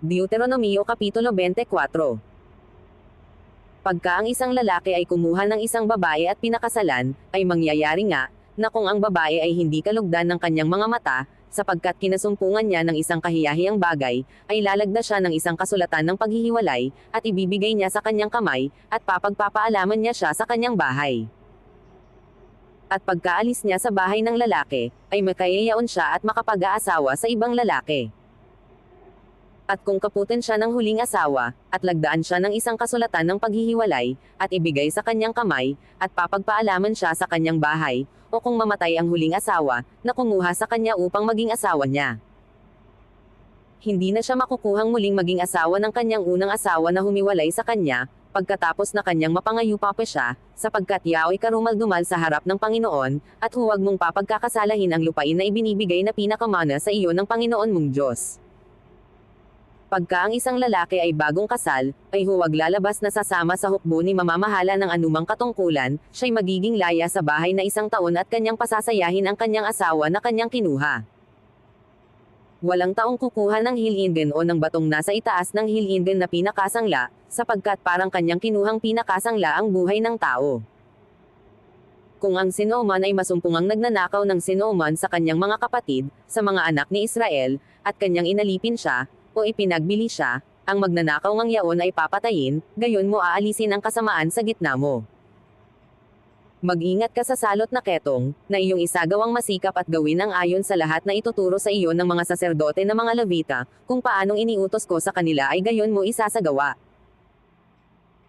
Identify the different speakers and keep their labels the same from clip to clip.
Speaker 1: Deuteronomio Kapitulo 24. Pagka ang isang lalaki ay kumuha ng isang babae at pinakasalan, ay mangyayari nga, na kung ang babae ay hindi kalugdan ng kanyang mga mata, sapagkat kinasumpungan niya ng isang kahiyahiyang bagay, ay lalagda siya ng isang kasulatan ng paghihiwalay, at ibibigay niya sa kanyang kamay, at papagpapaalaman niya siya sa kanyang bahay. At pagkaalis niya sa bahay ng lalaki, ay makayayaon siya at makapag-aasawa sa ibang lalaki. At kung kaputin siya ng huling asawa, at lagdaan siya ng isang kasulatan ng paghihiwalay, at ibigay sa kanyang kamay, at papagpaalaman siya sa kanyang bahay, o kung mamatay ang huling asawa, na kumuha sa kanya upang maging asawa niya. Hindi na siya makukuhang muling maging asawa ng kanyang unang asawa na humiwalay sa kanya, pagkatapos na kanyang mapangayupa pa siya, sapagkat yao'y karumaldumal sa harap ng Panginoon, at huwag mong papagkakasalahin ang lupain na ibinibigay na pinakamana sa iyo ng Panginoon mong Diyos. Pagka ang isang lalaki ay bagong kasal, ay huwag lalabas na sasama sa hukbo ni mamamahala ng anumang katungkulan, siya'y magiging laya sa bahay na 1 taon at kanyang pasasayahin ang kanyang asawa na kanyang kinuha. Walang taong kukuha ng hilingin o ng batong nasa itaas ng hilingin na pinakasangla, sapagkat parang kanyang kinuhang pinakasangla ang buhay ng tao. Kung ang sinoman ay masumpungang nagnanakaw ng sinoman sa kanyang mga kapatid, sa mga anak ni Israel, at kanyang inalipin siya, o ipinagbili siya, ang magnanakaw ngang yaon ay papatayin, gayon mo aalisin ang kasamaan sa gitna mo. Mag-ingat ka sa salot na ketong, na iyong isagawang masikap at gawin ang ayon sa lahat na ituturo sa iyo ng mga saserdote na mga Levita, kung paanong iniutos ko sa kanila ay gayon mo isasagawa.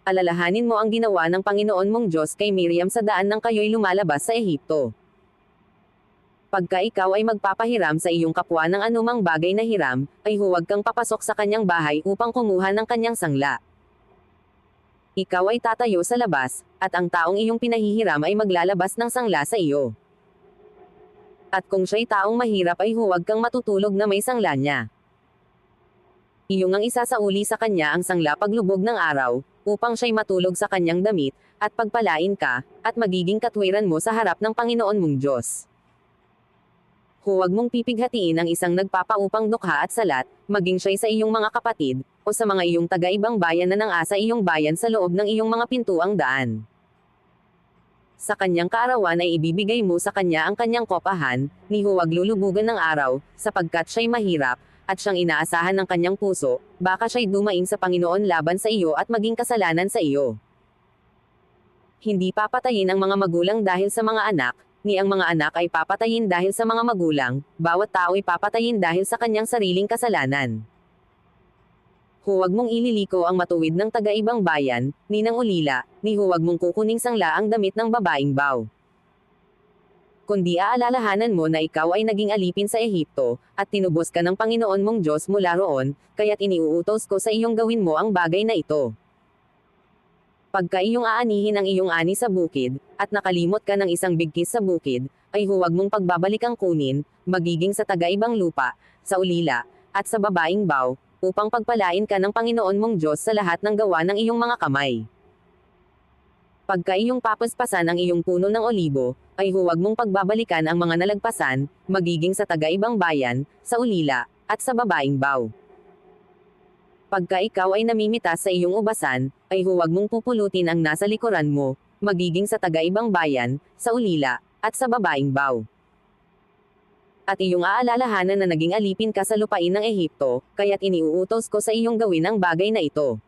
Speaker 1: Alalahanin mo ang ginawa ng Panginoon mong Diyos kay Miriam sa daan nang kayo'y lumalabas sa Ehipto. Pagka ikaw ay magpapahiram sa iyong kapwa ng anumang bagay na hiram, ay huwag kang papasok sa kanyang bahay upang kumuha ng kanyang sangla. Ikaw ay tatayo sa labas, at ang taong iyong pinahihiram ay maglalabas ng sangla sa iyo. At kung siya'y taong mahirap ay huwag kang matutulog na may sangla niya. Iyong ang isasauli sa kanya ang sangla paglubog ng araw, upang siya'y matulog sa kanyang damit, at pagpalain ka, at magiging katwiran mo sa harap ng Panginoon mong Diyos. Huwag mong pipighatiin ang isang nagpapaupang dukha at salat, maging siya'y sa iyong mga kapatid, o sa mga iyong taga-ibang bayan na nang-asa iyong bayan sa loob ng iyong mga pintuang daan. Sa kanyang kaarawan ay ibibigay mo sa kanya ang kanyang kopahan, ni huwag lulubugan ng araw, sapagkat siya'y mahirap, at siyang inaasahan ng kanyang puso, baka siya'y dumaing sa Panginoon laban sa iyo at maging kasalanan sa iyo. Hindi papatayin ang mga magulang dahil sa mga anak, ni ang mga anak ay papatayin dahil sa mga magulang, bawat tao ay papatayin dahil sa kanyang sariling kasalanan. Huwag mong ililiko ang matuwid ng taga-ibang bayan, ni ng ulila, ni huwag mong kukuning sangla ang damit ng babaeng baw. Kundi aalalahanan mo na ikaw ay naging alipin sa Ehipto, at tinubos ka ng Panginoon mong Diyos mula roon, kaya't iniuutos ko sa iyong gawin mo ang bagay na ito. Pagka iyong aanihin ang iyong ani sa bukid, at nakalimot ka ng isang bigkis sa bukid, ay huwag mong pagbabalikan kunin, magiging sa taga-ibang lupa, sa ulila, at sa babaeng baw, upang pagpalain ka ng Panginoon mong Diyos sa lahat ng gawa ng iyong mga kamay. Pagka iyong papaspasan ang iyong puno ng olibo, ay huwag mong pagbabalikan ang mga nalagpasan, magiging sa taga-ibang bayan, sa ulila, at sa babaeng baw. Pagka ikaw ay namimitas sa iyong ubasan, ay huwag mong pupulutin ang nasa likuran mo, magiging sa taga-ibang bayan, sa ulila, at sa babaeng baw. At iyong aalalahanan na naging alipin ka sa lupain ng Ehipto, kaya't iniuutos ko sa iyong gawin ang bagay na ito.